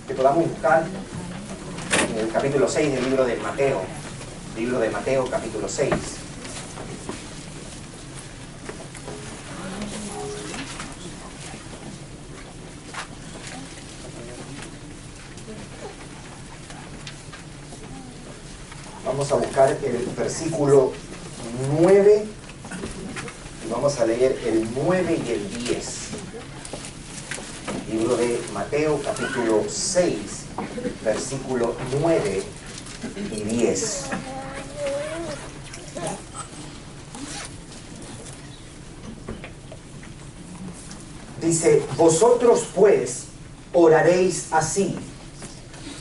que podamos buscar en el capítulo 6 del libro de Mateo. Libro de Mateo, capítulo 6. Vamos a buscar el versículo 9 y vamos a leer el 9 y el 10. Libro de Mateo, capítulo 6, versículo 9 y 10. Dice: vosotros pues oraréis así: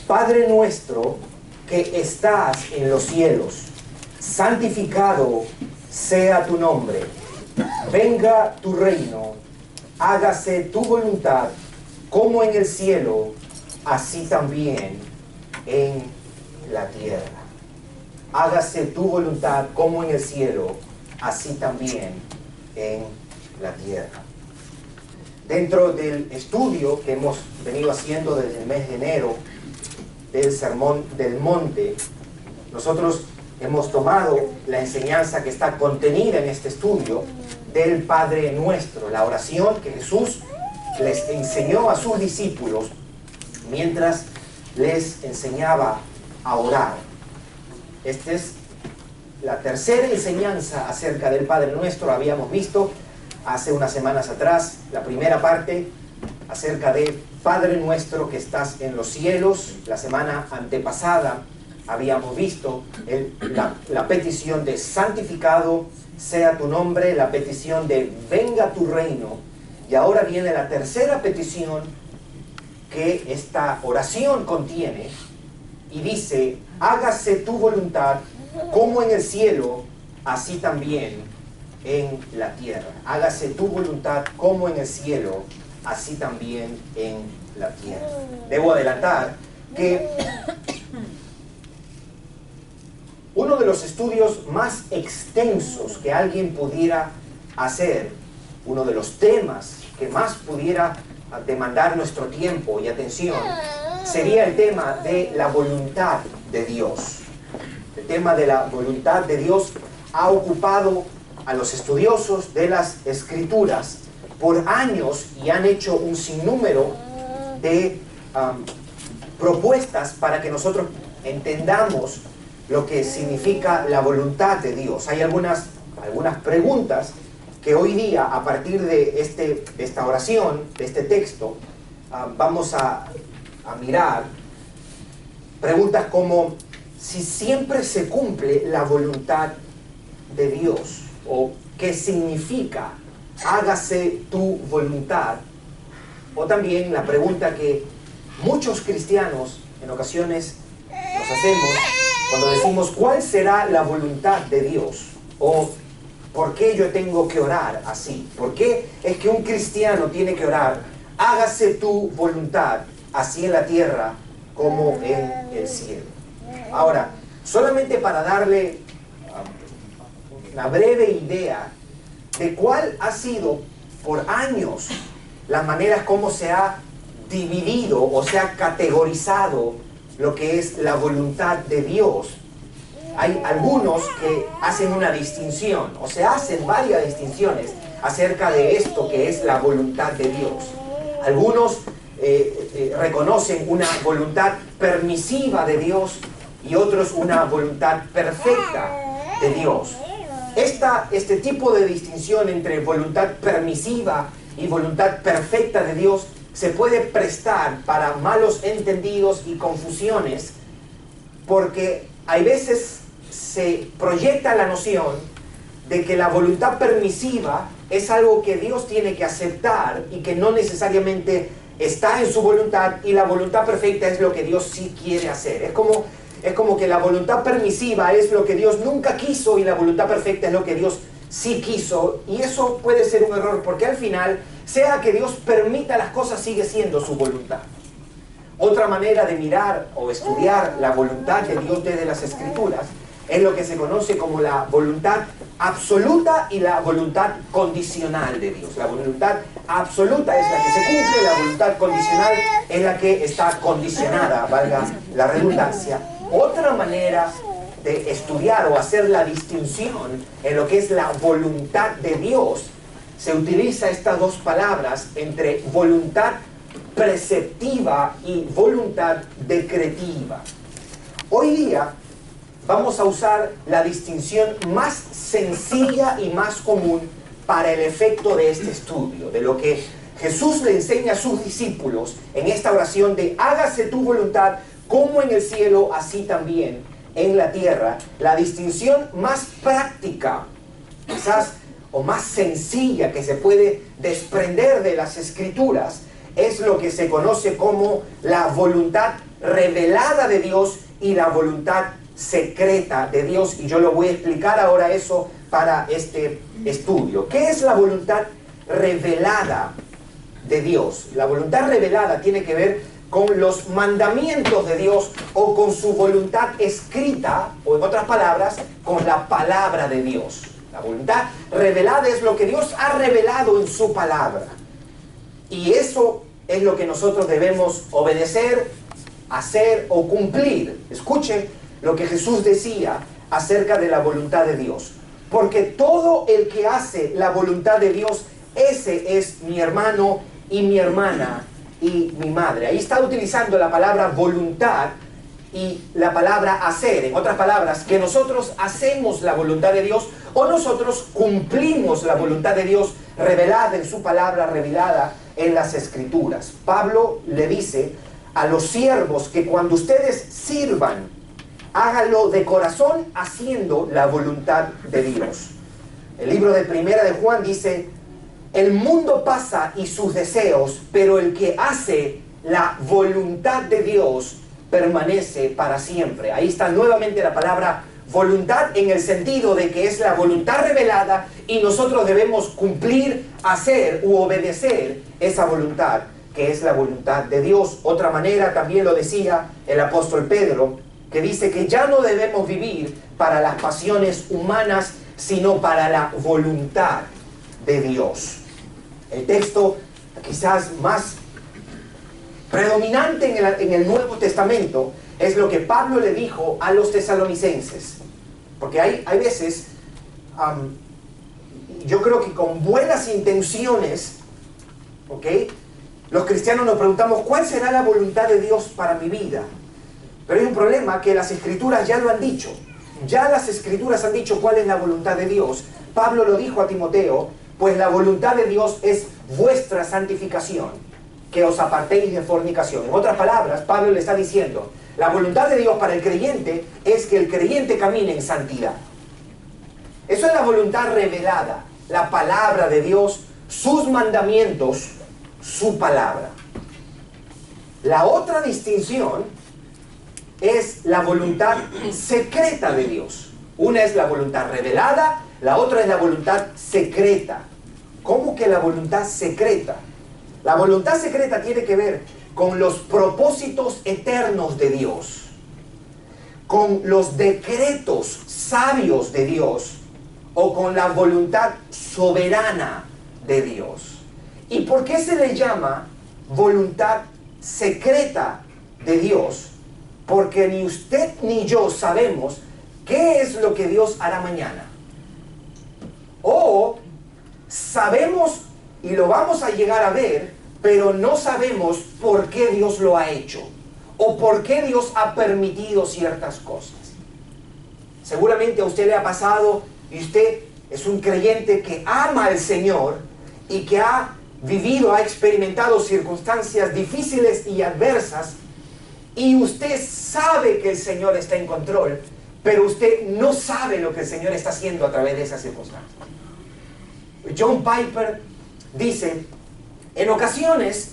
Padre nuestro que estás en los cielos, santificado sea tu nombre, venga tu reino, hágase tu voluntad como en el cielo, así también en la tierra. Hágase tu voluntad como en el cielo, así también en la tierra. Dentro del estudio que hemos venido haciendo desde el mes de enero del Sermón del Monte, nosotros hemos tomado la enseñanza que está contenida en este estudio del Padre Nuestro, la oración que Jesús les enseñó a sus discípulos mientras les enseñaba a orar. Esta es la tercera enseñanza acerca del Padre Nuestro. Habíamos visto hace unas semanas atrás la primera parte acerca de Padre Nuestro que estás en los cielos. La semana antepasada habíamos visto la petición de santificado sea tu nombre, la petición de venga tu reino, y ahora viene la tercera petición que esta oración contiene y dice: hágase tu voluntad como en el cielo, así también en la tierra. Hágase tu voluntad como en el cielo, así también en la tierra. Debo adelantar que uno de los estudios más extensos que alguien pudiera hacer, uno de los temas que más pudiera demandar nuestro tiempo y atención, sería el tema de la voluntad de Dios. El tema de la voluntad de Dios ha ocupado a los estudiosos de las Escrituras por años y han hecho un sinnúmero de propuestas para que nosotros entendamos lo que significa la voluntad de Dios. Hay algunas preguntas que hoy día, a partir de esta oración, de este texto, vamos a mirar. Preguntas como: si siempre se cumple la voluntad de Dios, o qué significa hágase tu voluntad. O también la pregunta que muchos cristianos en ocasiones nos hacemos cuando decimos: ¿cuál será la voluntad de Dios? O ¿por qué yo tengo que orar así? ¿Por qué es que un cristiano tiene que orar: hágase tu voluntad, así en la tierra como en el cielo? Ahora, solamente para darle una breve idea de cuál ha sido por años las maneras como se ha dividido o se ha categorizado lo que es la voluntad de Dios. Hay algunos que hacen una distinción, o se hacen varias distinciones acerca de esto que es la voluntad de Dios. Algunos reconocen una voluntad permisiva de Dios y otros una voluntad perfecta de Dios. Este tipo de distinción entre voluntad permisiva y voluntad perfecta de Dios se puede prestar para malos entendidos y confusiones, porque hay veces se proyecta la noción de que la voluntad permisiva es algo que Dios tiene que aceptar y que no necesariamente está en su voluntad, y la voluntad perfecta es lo que Dios sí quiere hacer. Es como que la voluntad permisiva es lo que Dios nunca quiso y la voluntad perfecta es lo que Dios sí quiso, y eso puede ser un error, porque al final, sea que Dios permita las cosas, sigue siendo su voluntad. Otra manera de mirar o estudiar la voluntad de Dios desde las Escrituras es lo que se conoce como la voluntad absoluta y la voluntad condicional de Dios. La voluntad absoluta es la que se cumple, la voluntad condicional es la que está condicionada, valga la redundancia. Otra manera de estudiar o hacer la distinción en lo que es la voluntad de Dios, se utiliza estas dos palabras entre voluntad preceptiva y voluntad decretiva. Hoy día vamos a usar la distinción más sencilla y más común para el efecto de este estudio, de lo que Jesús le enseña a sus discípulos en esta oración de hágase tu voluntad como en el cielo, así también en la tierra. La distinción más práctica, quizás, o más sencilla que se puede desprender de las Escrituras es lo que se conoce como la voluntad revelada de Dios y la voluntad secreta de Dios, y yo lo voy a explicar ahora eso para este estudio. ¿Qué es la voluntad revelada de Dios? La voluntad revelada tiene que ver con los mandamientos de Dios o con su voluntad escrita, o en otras palabras, con la palabra de Dios. La voluntad revelada es lo que Dios ha revelado en su palabra. Y eso es lo que nosotros debemos obedecer, hacer o cumplir. Escuchen lo que Jesús decía acerca de la voluntad de Dios. Porque todo el que hace la voluntad de Dios, ese es mi hermano y mi hermana y mi madre. Ahí está utilizando la palabra voluntad y la palabra hacer. En otras palabras, que nosotros hacemos la voluntad de Dios o nosotros cumplimos la voluntad de Dios revelada en su palabra, revelada en las Escrituras. Pablo le dice a los siervos que cuando ustedes sirvan, háganlo de corazón haciendo la voluntad de Dios. El libro de Primera de Juan dice: el mundo pasa y sus deseos, pero el que hace la voluntad de Dios permanece para siempre. Ahí está nuevamente la palabra voluntad en el sentido de que es la voluntad revelada y nosotros debemos cumplir, hacer u obedecer esa voluntad que es la voluntad de Dios. Otra manera también lo decía el apóstol Pedro, que dice que ya no debemos vivir para las pasiones humanas, sino para la voluntad de Dios. El texto quizás más predominante en el Nuevo Testamento es lo que Pablo le dijo a los tesalonicenses. Porque hay veces, yo creo que con buenas intenciones, ¿ok?, los cristianos nos preguntamos, ¿cuál será la voluntad de Dios para mi vida? Pero hay un problema, que las Escrituras ya lo han dicho. Ya las Escrituras han dicho cuál es la voluntad de Dios. Pablo lo dijo a Timoteo: pues la voluntad de Dios es vuestra santificación, que os apartéis de fornicación. En otras palabras, Pablo le está diciendo, la voluntad de Dios para el creyente es que el creyente camine en santidad. Eso es la voluntad revelada, la palabra de Dios, sus mandamientos, su palabra. La otra distinción es la voluntad secreta de Dios. Una es la voluntad revelada, la otra es la voluntad secreta. ¿Cómo que la voluntad secreta? La voluntad secreta tiene que ver con los propósitos eternos de Dios, con los decretos sabios de Dios o con la voluntad soberana de Dios. ¿Y por qué se le llama voluntad secreta de Dios? Porque ni usted ni yo sabemos qué es lo que Dios hará mañana. O sabemos y lo vamos a llegar a ver, pero no sabemos por qué Dios lo ha hecho o por qué Dios ha permitido ciertas cosas. Seguramente a usted le ha pasado, y usted es un creyente que ama al Señor y que ha vivido, ha experimentado circunstancias difíciles y adversas, y usted sabe que el Señor está en control, pero usted no sabe lo que el Señor está haciendo a través de esas circunstancias. John Piper dice: en ocasiones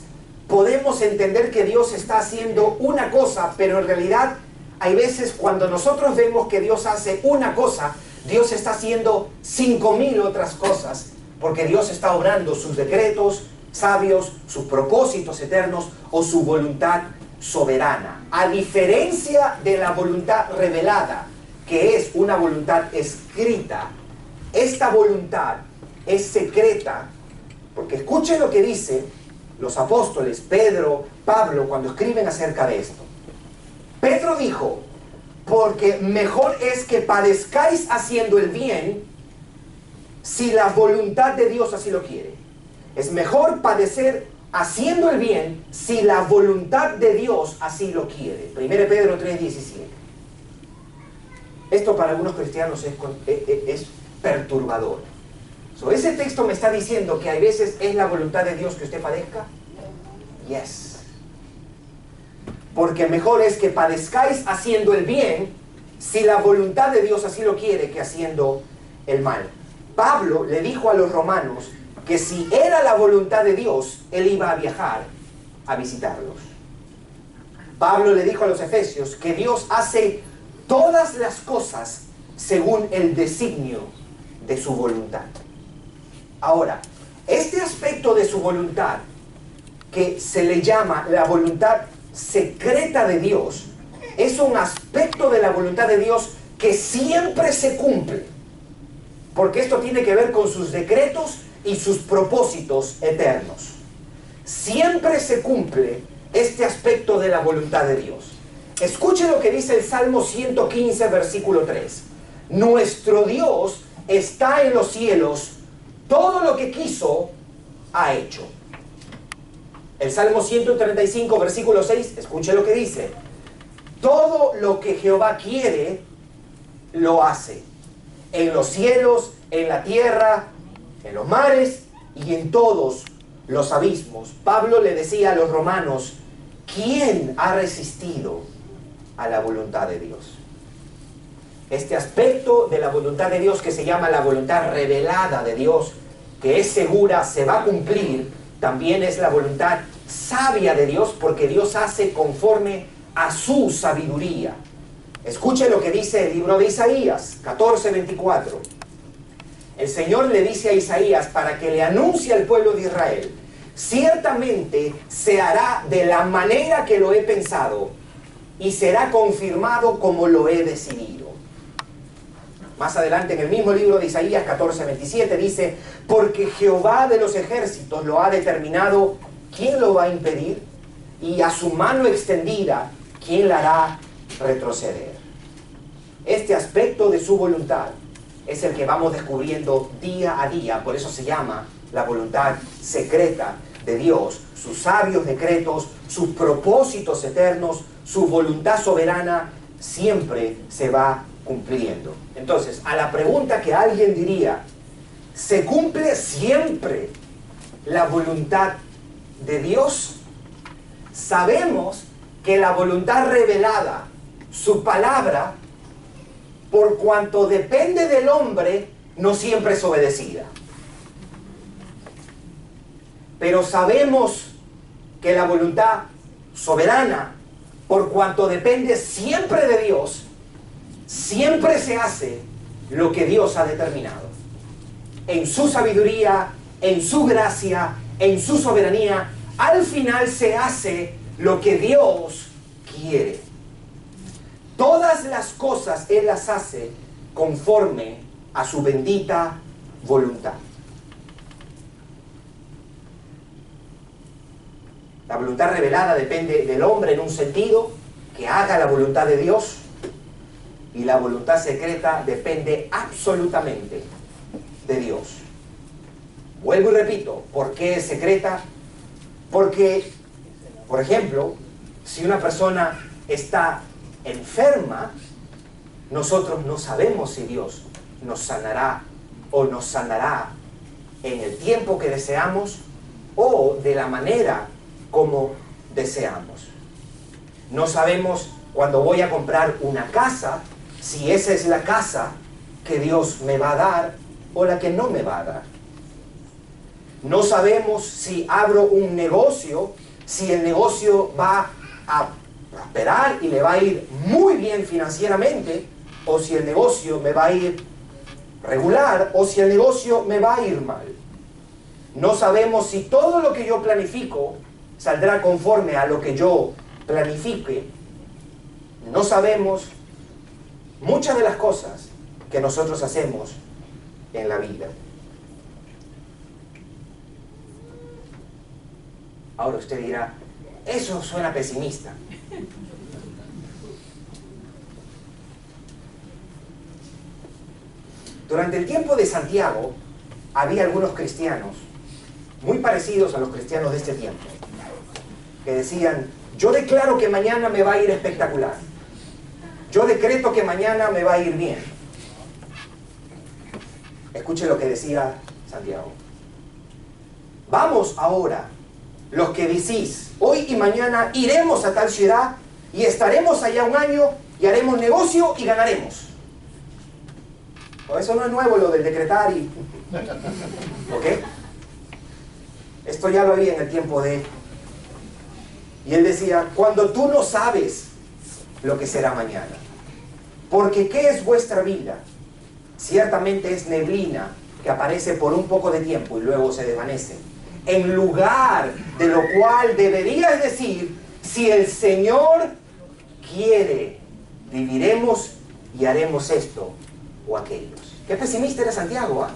podemos entender que Dios está haciendo una cosa, pero en realidad hay veces cuando nosotros vemos que Dios hace una cosa, Dios está haciendo 5,000 otras cosas, porque Dios está obrando sus decretos sabios, sus propósitos eternos o su voluntad soberana. A diferencia de la voluntad revelada, que es una voluntad escrita, esta voluntad es secreta, porque escuchen lo que dicen los apóstoles, Pedro, Pablo, cuando escriben acerca de esto. Pedro dijo, porque mejor es que padezcáis haciendo el bien, si la voluntad de Dios así lo quiere. Es mejor padecer haciendo el bien, si la voluntad de Dios así lo quiere. 1 Pedro 3:17. Esto para algunos cristianos es perturbador. Ese texto me está diciendo que hay veces es la voluntad de Dios que usted padezca. Yes. Porque mejor es que padezcáis haciendo el bien, si la voluntad de Dios así lo quiere, que haciendo el mal. Pablo le dijo a los romanos que si era la voluntad de Dios, él iba a viajar a visitarlos. Pablo le dijo a los efesios que Dios hace todas las cosas según el designio de su voluntad. Ahora, este aspecto de su voluntad, que se le llama la voluntad secreta de Dios, es un aspecto de la voluntad de Dios que siempre se cumple, porque esto tiene que ver con sus decretos y sus propósitos eternos. Siempre se cumple este aspecto de la voluntad de Dios. Escuche lo que dice el Salmo 115, versículo 3. Nuestro Dios está en los cielos, todo lo que quiso, ha hecho. El Salmo 135, versículo 6, escuche lo que dice. Todo lo que Jehová quiere, lo hace. En los cielos, en la tierra, en los mares y en todos los abismos. Pablo le decía a los romanos, ¿quién ha resistido a la voluntad de Dios? Este aspecto de la voluntad de Dios que se llama la voluntad revelada de Dios, que es segura, se va a cumplir, también es la voluntad sabia de Dios, porque Dios hace conforme a su sabiduría. Escuche lo que dice el libro de Isaías 14:24. El Señor le dice a Isaías para que le anuncie al pueblo de Israel, ciertamente se hará de la manera que lo he pensado y será confirmado como lo he decidido. Más adelante en el mismo libro de Isaías 14:27 dice, porque Jehová de los ejércitos lo ha determinado, ¿quién lo va a impedir? Y a su mano extendida, ¿quién la hará retroceder? Este aspecto de su voluntad es el que vamos descubriendo día a día, por eso se llama la voluntad secreta de Dios, sus sabios decretos, sus propósitos eternos, su voluntad soberana, siempre se va cumpliendo. Entonces, a la pregunta que alguien diría, ¿se cumple siempre la voluntad de Dios? Sabemos que la voluntad revelada, su palabra, por cuanto depende del hombre, no siempre es obedecida. Pero sabemos que la voluntad soberana, por cuanto depende siempre de Dios, siempre se hace lo que Dios ha determinado. En su sabiduría, en su gracia, en su soberanía, al final se hace lo que Dios quiere. Todas las cosas Él las hace conforme a su bendita voluntad. La voluntad revelada depende del hombre en un sentido, que haga la voluntad de Dios, y la voluntad secreta depende absolutamente de Dios. Vuelvo y repito, ¿por qué es secreta? Porque, por ejemplo, si una persona está enferma, nosotros no sabemos si Dios nos sanará o nos sanará en el tiempo que deseamos o de la manera como deseamos. No sabemos cuando voy a comprar una casa, si esa es la casa que Dios me va a dar o la que no me va a dar. No sabemos si abro un negocio, si el negocio va a prosperar y le va a ir muy bien financieramente, o si el negocio me va a ir regular, o si el negocio me va a ir mal. No sabemos si todo lo que yo planifico saldrá conforme a lo que yo planifique. No sabemos muchas de las cosas que nosotros hacemos en la vida. Ahora usted dirá, eso suena pesimista. Durante el tiempo de Santiago, había algunos cristianos, muy parecidos a los cristianos de este tiempo, que decían, yo declaro que mañana me va a ir espectacular. Yo decreto que mañana me va a ir bien. Escuche lo que decía Santiago. Vamos ahora, los que decís, hoy y mañana iremos a tal ciudad y estaremos allá un año y haremos negocio y ganaremos. Eso no es nuevo, lo del decretar y... ¿Ok? Esto ya lo había en el tiempo de... Y él decía, cuando tú no sabes lo que será mañana. Porque ¿qué es vuestra vida? Ciertamente es neblina que aparece por un poco de tiempo y luego se desvanece. En lugar de lo cual deberías decir, si el Señor quiere, viviremos y haremos esto o aquellos. Qué pesimista era Santiago, ¿eh?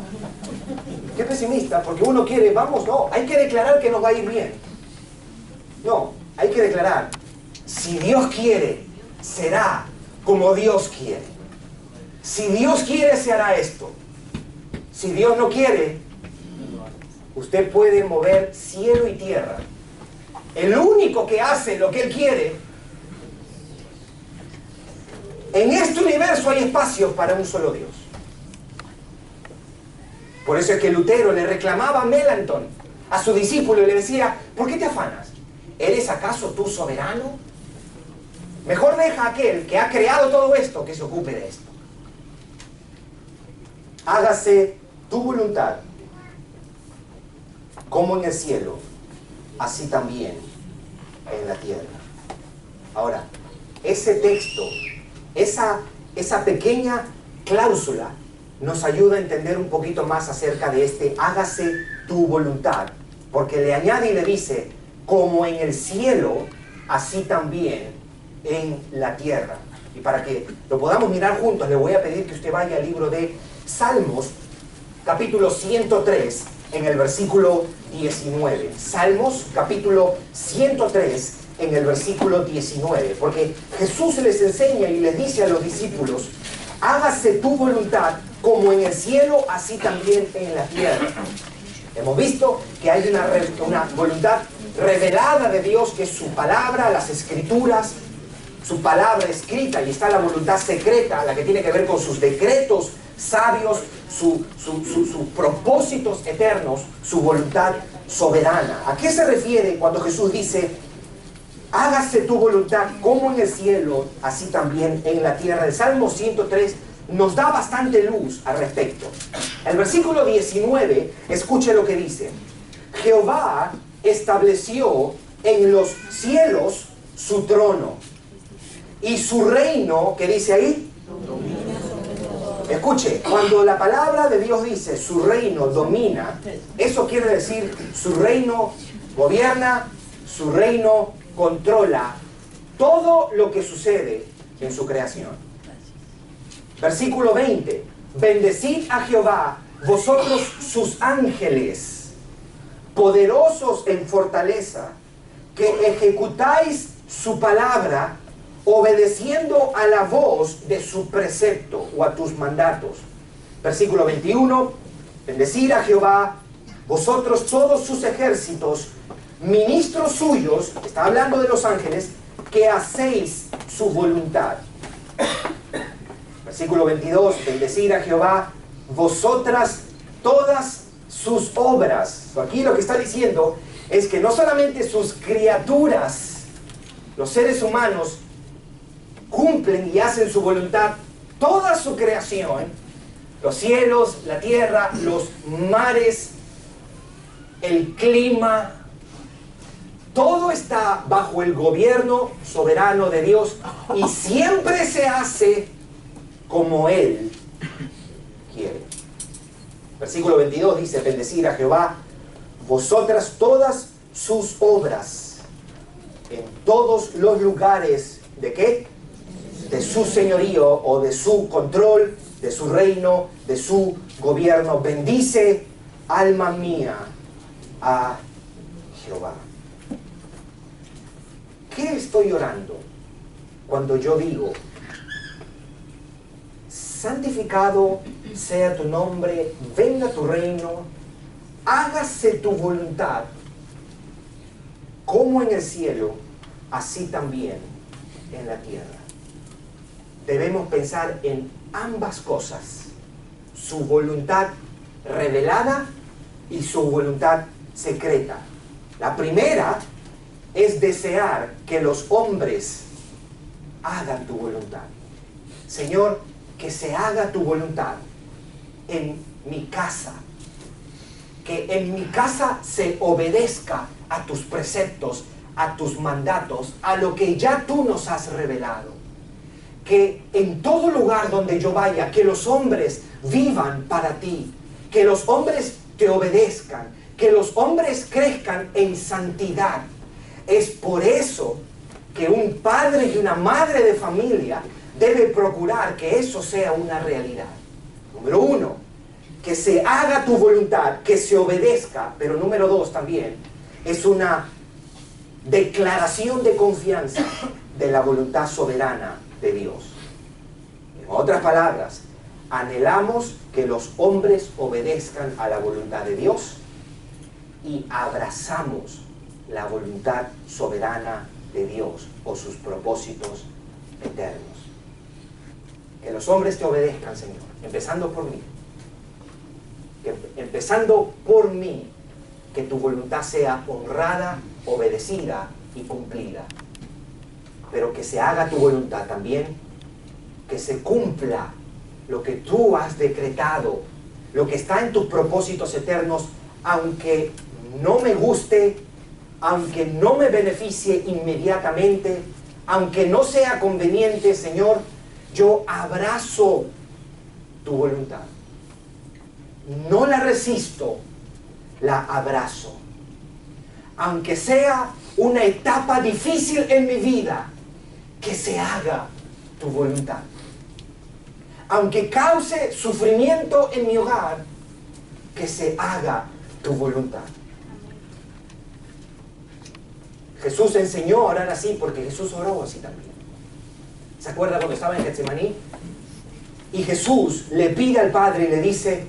Qué pesimista, porque uno quiere, vamos, no, hay que declarar que nos va a ir bien. No, hay que declarar, si Dios quiere, será como Dios quiere. Si Dios quiere, se hará esto. Si Dios no quiere, usted puede mover cielo y tierra. El único que hace lo que Él quiere, en este universo hay espacio para un solo Dios. Por eso es que Lutero le reclamaba a Melanchthon, a su discípulo, y le decía, ¿por qué te afanas? ¿Eres acaso tú soberano? Mejor deja a aquel que ha creado todo esto que se ocupe de esto. Hágase tu voluntad, como en el cielo, así también en la tierra. Ahora, ese texto, esa pequeña cláusula, nos ayuda a entender un poquito más acerca de este hágase tu voluntad, porque le añade y le dice, como en el cielo, así también en la tierra. Y para que lo podamos mirar juntos, le voy a pedir que usted vaya al libro de Salmos, capítulo 103, en el versículo 19. Salmos, capítulo 103, en el versículo 19. Porque Jesús les enseña y les dice a los discípulos, hágase tu voluntad como en el cielo, así también en la tierra. Hemos visto que hay una voluntad revelada de Dios, que es su palabra, las escrituras, su palabra escrita, y está la voluntad secreta, la que tiene que ver con sus decretos sabios, sus propósitos eternos, su voluntad soberana. ¿A qué se refiere cuando Jesús dice, hágase tu voluntad como en el cielo, así también en la tierra? El Salmo 103 nos da bastante luz al respecto. El versículo 19, escuche lo que dice. Jehová estableció en los cielos su trono, y su reino, ¿qué dice ahí? Escuche, cuando la palabra de Dios dice su reino domina, eso quiere decir su reino gobierna, su reino controla todo lo que sucede en su creación. Versículo 20. Bendecid a Jehová, vosotros sus ángeles, poderosos en fortaleza, que ejecutáis su palabra, obedeciendo a la voz de su precepto o a tus mandatos. Versículo 21. Bendecid a Jehová, vosotros todos sus ejércitos, ministros suyos, está hablando de los ángeles, que hacéis su voluntad. Versículo 22, bendecid a Jehová, vosotras todas sus obras. Aquí lo que está diciendo es que no solamente sus criaturas, los seres humanos, cumplen y hacen su voluntad, toda su creación, los cielos, la tierra, los mares, el clima, todo está bajo el gobierno soberano de Dios y siempre se hace como Él quiere. Versículo 22 dice, bendecid a Jehová, vosotras todas sus obras, en todos los lugares, ¿de qué? de su señorío o de su control, de su reino, de su gobierno. Bendice, alma mía, a Jehová. ¿Qué estoy orando cuando yo digo, santificado sea tu nombre, venga tu reino, hágase tu voluntad, como en el cielo, así también en la tierra? Debemos pensar en ambas cosas, su voluntad revelada y su voluntad secreta. La primera es desear que los hombres hagan tu voluntad. Señor, que se haga tu voluntad en mi casa, que en mi casa se obedezca a tus preceptos, a tus mandatos, a lo que ya tú nos has revelado. Que en todo lugar donde yo vaya, que los hombres vivan para ti, que los hombres te obedezcan, que los hombres crezcan en santidad. Es por eso que un padre y una madre de familia debe procurar que eso sea una realidad. Número uno, que se haga tu voluntad, que se obedezca. Pero número dos también, es una declaración de confianza de la voluntad soberana de Dios. En otras palabras, anhelamos que los hombres obedezcan a la voluntad de Dios y abrazamos la voluntad soberana de Dios o sus propósitos eternos. Que los hombres te obedezcan, Señor, empezando por mí. Empezando por mí, que tu voluntad sea honrada, obedecida y cumplida. Pero que se haga tu voluntad también, que se cumpla lo que tú has decretado, lo que está en tus propósitos eternos, aunque no me guste, aunque no me beneficie inmediatamente, aunque no sea conveniente, Señor, yo abrazo tu voluntad. No la resisto, la abrazo. Aunque sea una etapa difícil en mi vida, que se haga tu voluntad. Aunque cause sufrimiento en mi hogar, que se haga tu voluntad. Jesús enseñó a orar así porque Jesús oró así también. ¿Se acuerda cuando estaba en Getsemaní? Y Jesús le pide al Padre y le dice,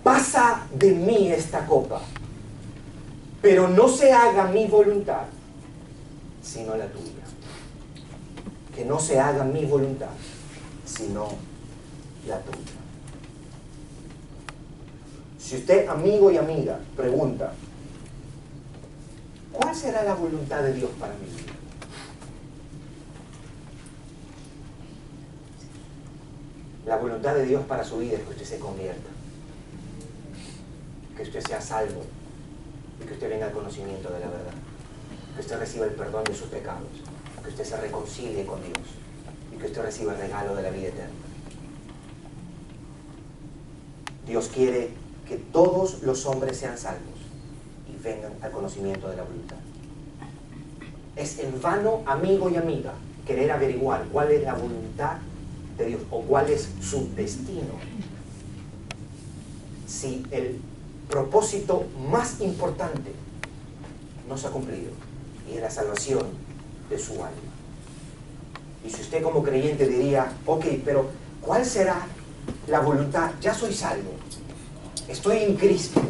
pasa de mí esta copa, pero no se haga mi voluntad, sino la tuya. Que no se haga mi voluntad, sino la tuya. Si usted, amigo y amiga, pregunta, ¿cuál será la voluntad de Dios para mi vida? La voluntad de Dios para su vida es que usted se convierta, que usted sea salvo y que usted venga al conocimiento de la verdad, que usted reciba el perdón de sus pecados, que usted se reconcilie con Dios y que usted reciba el regalo de la vida eterna. Dios quiere que todos los hombres sean salvos y vengan al conocimiento de la voluntad. Es en vano, amigo y amiga, querer averiguar cuál es la voluntad de Dios o cuál es su destino, si el propósito más importante no se ha cumplido, y es la salvación de su alma. Y si usted como creyente diría, ok, pero ¿cuál será la voluntad? Ya soy salvo, estoy en Cristo,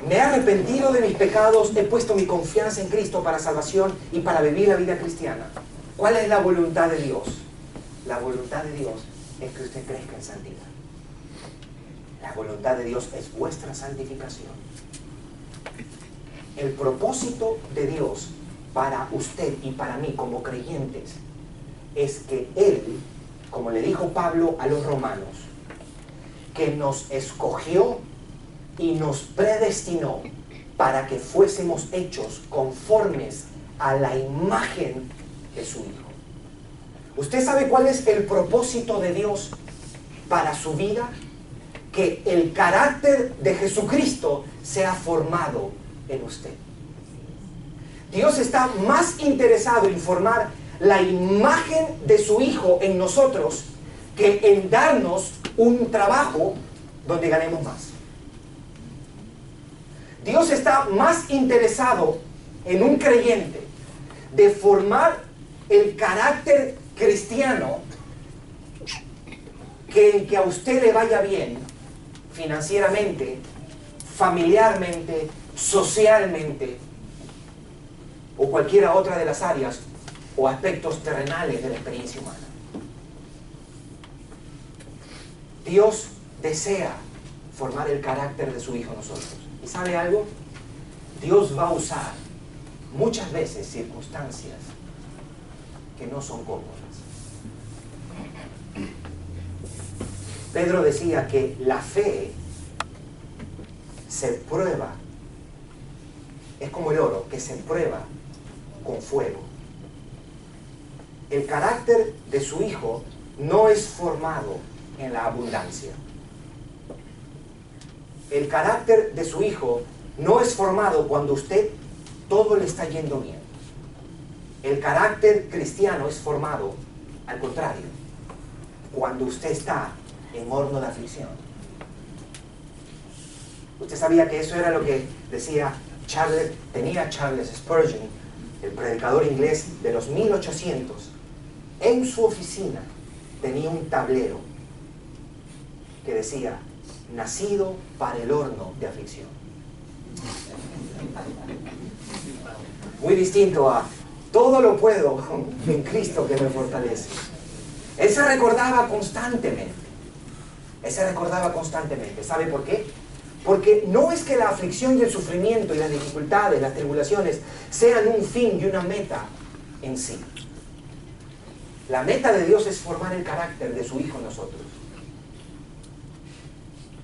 me he arrepentido de mis pecados, he puesto mi confianza en Cristo para salvación y para vivir la vida cristiana. ¿Cuál es la voluntad de Dios? La voluntad de Dios es que usted crezca en santidad. La voluntad de Dios es vuestra santificación. El propósito de Dios para usted y para mí como creyentes es que Él, como le dijo Pablo a los romanos, que nos escogió y nos predestinó para que fuésemos hechos conformes a la imagen de su Hijo. ¿Usted sabe cuál es el propósito de Dios para su vida? Que el carácter de Jesucristo sea formado en usted. Dios está más interesado en formar la imagen de su Hijo en nosotros que en darnos un trabajo donde ganemos más. Dios está más interesado en un creyente de formar el carácter cristiano que en que a usted le vaya bien financieramente, familiarmente, socialmente o cualquiera otra de las áreas o aspectos terrenales de la experiencia humana. Dios desea formar el carácter de su Hijo en nosotros. ¿Y sabe algo? Dios va a usar muchas veces circunstancias que no son cómodas. Pedro decía que la fe se prueba, es como el oro, que se prueba con fuego. El carácter de su Hijo no es formado en la abundancia. El carácter de su Hijo no es formado cuando usted todo le está yendo bien. El carácter cristiano es formado, al contrario, cuando usted está en horno de aflicción. Usted sabía que eso era lo que decía Charles Spurgeon, el predicador inglés de los 1800. En su oficina tenía un tablero que decía: nacido para el horno de aflicción. Muy distinto a todo lo puedo en Cristo que me fortalece. Él se recordaba constantemente. ¿Sabe por qué? Porque no es que la aflicción y el sufrimiento y las dificultades, las tribulaciones sean un fin y una meta en sí. La meta de Dios es formar el carácter de su Hijo en nosotros.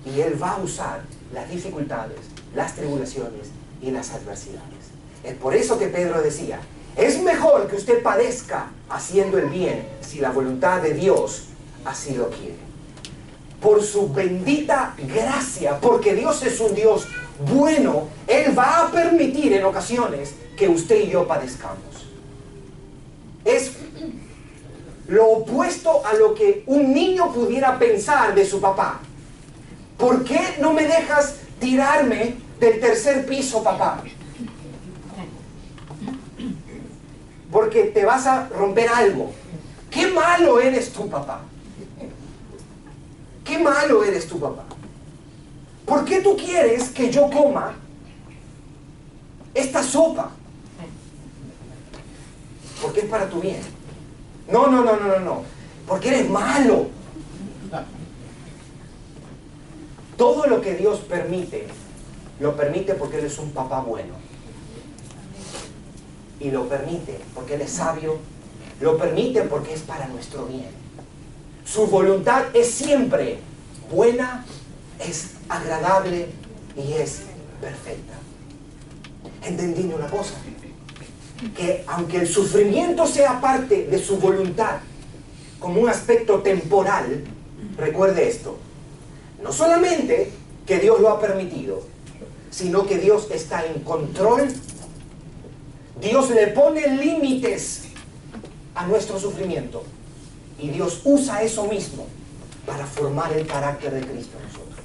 Y Él va a usar las dificultades, las tribulaciones y las adversidades. Es por eso que Pedro decía: es mejor que usted padezca haciendo el bien si la voluntad de Dios así lo quiere. Por su bendita gracia, porque Dios es un Dios bueno, Él va a permitir en ocasiones que usted y yo padezcamos. Es lo opuesto a lo que un niño pudiera pensar de su papá. ¿Por qué no me dejas tirarme del tercer piso, papá? Porque te vas a romper algo. ¡Qué malo eres tú, papá! ¡Qué malo eres tú, papá! ¿Por qué tú quieres que yo coma esta sopa? Porque es para tu bien. No. Porque eres malo. Todo lo que Dios permite, lo permite porque Él es un papá bueno. Y lo permite porque Él es sabio. Lo permite porque es para nuestro bien. Su voluntad es siempre buena, es agradable y es perfecta. ¿Entendí una cosa? Que aunque el sufrimiento sea parte de su voluntad, como un aspecto temporal, recuerde esto: no solamente que Dios lo ha permitido, sino que Dios está en control. Dios le pone límites a nuestro sufrimiento y Dios usa eso mismo para formar el carácter de Cristo en nosotros.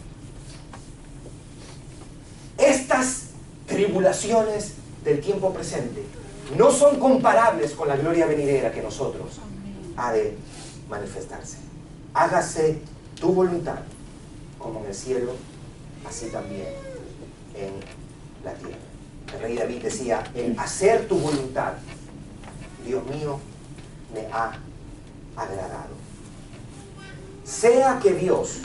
Estas tribulaciones del tiempo presente no son comparables con la gloria venidera que nosotros ha de manifestarse. Hágase tu voluntad, como en el cielo, así también en la tierra. El rey David decía: el hacer tu voluntad, Dios mío, me ha agradado. Sea que Dios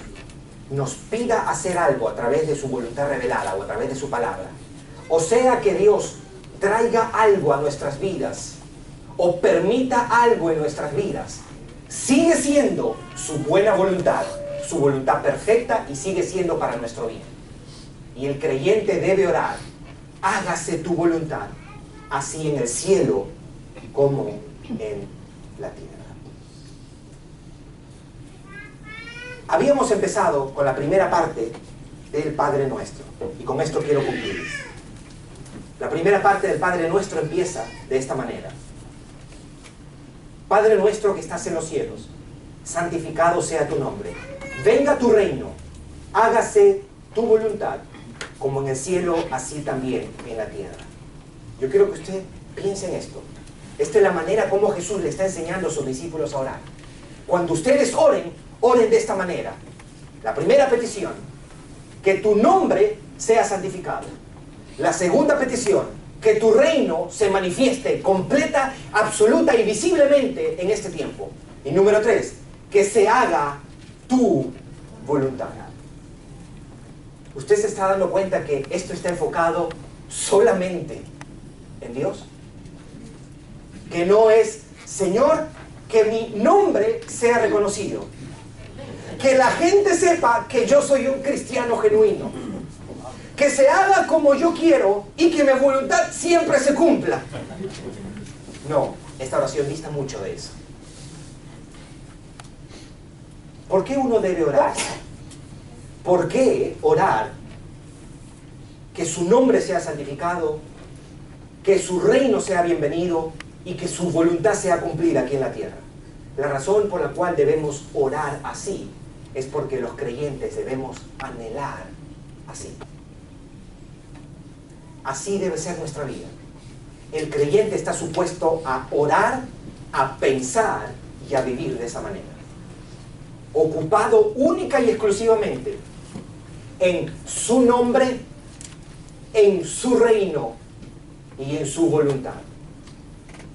nos pida hacer algo a través de su voluntad revelada o a través de su palabra, o sea que Dios traiga algo a nuestras vidas o permita algo en nuestras vidas, sigue siendo su buena voluntad, su voluntad perfecta, y sigue siendo para nuestro bien. Y el creyente debe orar: hágase tu voluntad, así en el cielo como en la tierra. Habíamos empezado con la primera parte del Padre Nuestro, y con esto quiero concluir. La primera parte del Padre Nuestro empieza de esta manera: Padre nuestro que estás en los cielos, santificado sea tu nombre. Venga tu reino, hágase tu voluntad, como en el cielo, así también en la tierra. Yo quiero que usted piense en esto. Esta es la manera como Jesús le está enseñando a sus discípulos a orar. Cuando ustedes oren, oren de esta manera. La primera petición, que tu nombre sea santificado. La segunda petición, que tu reino se manifieste completa, absoluta y visiblemente en este tiempo. Y número 3, que se haga tu voluntad. ¿Usted se está dando cuenta que esto está enfocado solamente en Dios? Que no es, Señor, que mi nombre sea reconocido. Que la gente sepa que yo soy un cristiano genuino. Que se haga como yo quiero y que mi voluntad siempre se cumpla. No, esta oración dista mucho de eso. ¿Por qué uno debe orar? ¿Por qué orar? Que su nombre sea santificado, que su reino sea bienvenido y que su voluntad sea cumplida aquí en la tierra. La razón por la cual debemos orar así es porque los creyentes debemos anhelar así. Así debe ser nuestra vida. El creyente está supuesto a orar, a pensar y a vivir de esa manera. Ocupado única y exclusivamente en su nombre, en su reino y en su voluntad.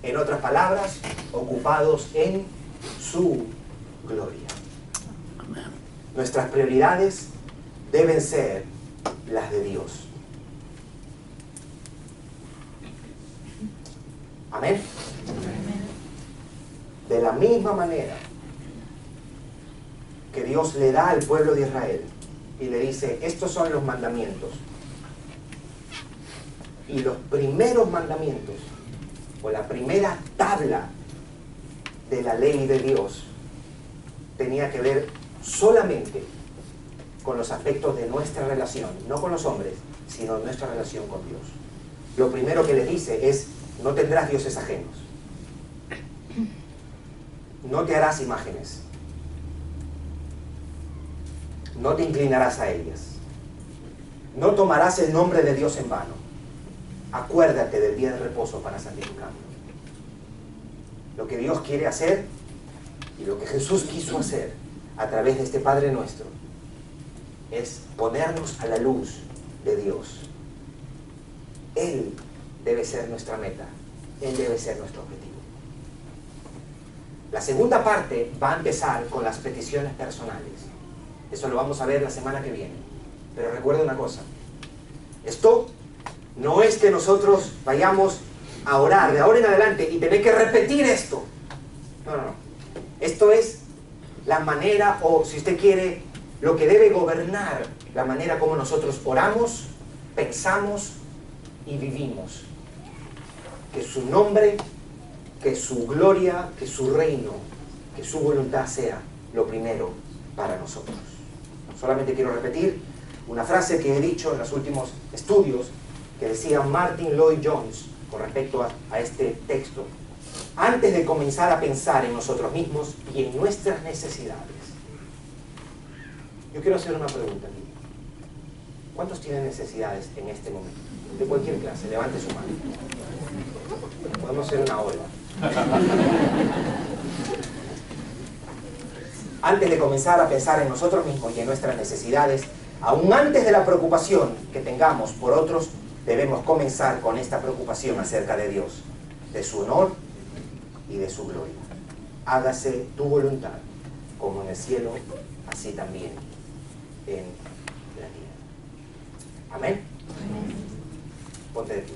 En otras palabras, ocupados en su gloria. Nuestras prioridades deben ser las de Dios. Amén. De la misma manera que Dios le da al pueblo de Israel y le dice, estos son los mandamientos. Y los primeros mandamientos, o la primera tabla de la ley de Dios, tenía que ver solamente con los aspectos de nuestra relación, no con los hombres, sino nuestra relación con Dios. Lo primero que le dice es, no tendrás dioses ajenos. No te harás imágenes. No te inclinarás a ellas. No tomarás el nombre de Dios en vano. Acuérdate del día de reposo para santificarlo. Lo que Dios quiere hacer y lo que Jesús quiso hacer a través de este Padre nuestro es ponernos a la luz de Dios. Él debe ser nuestra meta. Él debe ser nuestro objetivo. La segunda parte va a empezar con las peticiones personales. Eso lo vamos a ver la semana que viene. Pero recuerda una cosa. Esto no es que nosotros vayamos a orar de ahora en adelante y tener que repetir esto. No, no, no. Esto es la manera, o si usted quiere, lo que debe gobernar la manera como nosotros oramos, pensamos y vivimos. Que su nombre, que su gloria, que su reino, que su voluntad sea lo primero para nosotros. Solamente quiero repetir una frase que he dicho en los últimos estudios que decía Martin Lloyd Jones con respecto a este texto. Antes de comenzar a pensar en nosotros mismos y en nuestras necesidades. Yo quiero hacer una pregunta aquí. ¿Cuántos tienen necesidades en este momento? De cualquier clase, levante su mano. Podemos hacer una ola. Antes de comenzar a pensar en nosotros mismos y en nuestras necesidades, aún antes de la preocupación que tengamos por otros, debemos comenzar con esta preocupación acerca de Dios, de su honor y de su gloria. Hágase tu voluntad, como en el cielo, así también en la tierra. Amén. Ponte de pie.